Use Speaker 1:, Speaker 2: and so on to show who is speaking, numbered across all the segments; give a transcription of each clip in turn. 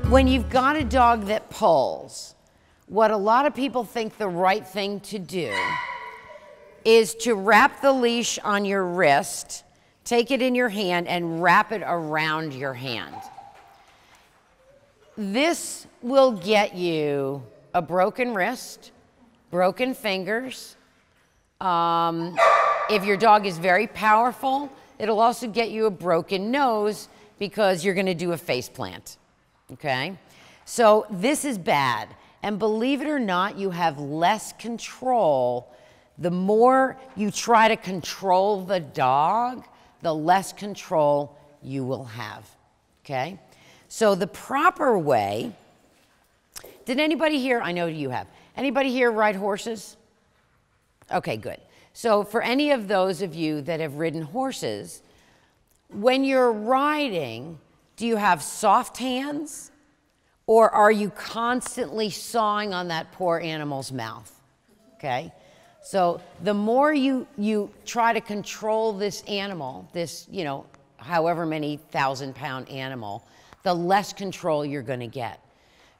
Speaker 1: When you've got a dog that pulls, what a lot of people think the right thing to do is to wrap the leash on your wrist, take it in your hand, and wrap it around your hand. This will get you a broken wrist, broken fingers. If your dog is very powerful, it'll also get you a broken nose because you're gonna do a face plant, okay? So this is bad. And believe it or not, you have less control. The more you try to control the dog, the less control you will have, okay? So the proper way, did anybody here, I know you have, anybody here ride horses? Okay, good. So for any of those of you that have ridden horses, when you're riding, do you have soft hands or are you constantly sawing on that poor animal's mouth? Okay? So the more you try to control this animal, this, you know, however many 1,000-pound animal, the less control you're going to get.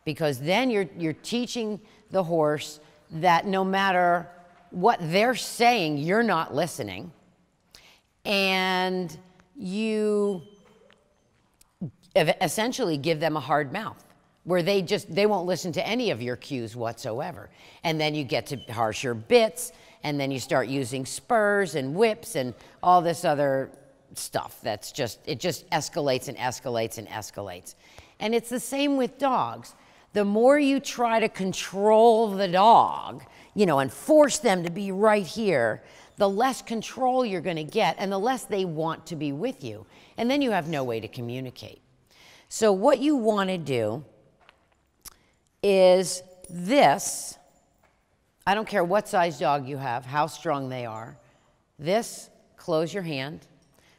Speaker 1: Because then you're teaching the horse that no matter what they're saying, you're not listening. And you essentially give them a hard mouth where they won't listen to any of your cues whatsoever. And then you get to harsher bits, and then you start using spurs and whips and all this other stuff that's it just escalates and escalates and escalates. And it's the same with dogs. The more you try to control the dog, you know, and force them to be right here, the less control you're going to get and the less they want to be with you. And then you have no way to communicate. So what you want to do is this. I don't care what size dog you have, how strong they are. This, close your hand.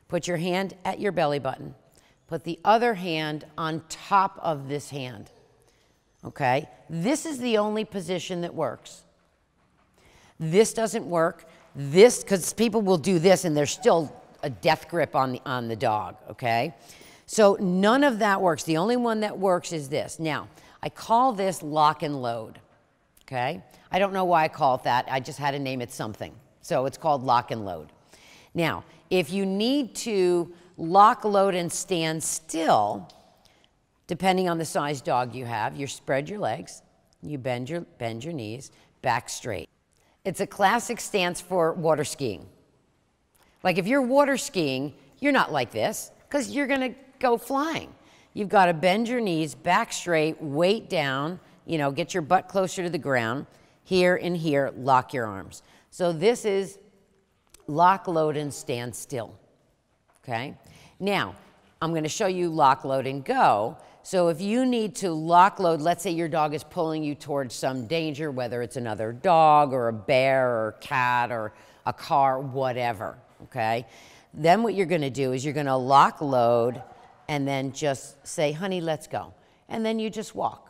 Speaker 1: Put your hand at your belly button. Put the other hand on top of this hand. Okay? This is the only position that works. This doesn't work. This, because people will do this and there's still a death grip on the dog, okay? So none of that works. The only one that works is this. Now, I call this lock and load, okay? I don't know why I call it that. I just had to name it something. So it's called lock and load. Now, if you need to lock, load, and stand still, depending on the size dog you have, you spread your legs, you bend your knees, back straight. It's a classic stance for water skiing. Like if you're water skiing, you're not like this because you're going to go flying. You've got to bend your knees, back straight, weight down, you know, get your butt closer to the ground. Here and here, lock your arms. So this is lock, load, and stand still, okay? Now, I'm going to show you lock, load, and go. So if you need to lock, load, let's say your dog is pulling you towards some danger, whether it's another dog or a bear or a cat or a car, whatever, okay? Then what you're going to do is you're going to lock, load, and then just say, honey, let's go. And then you just walk.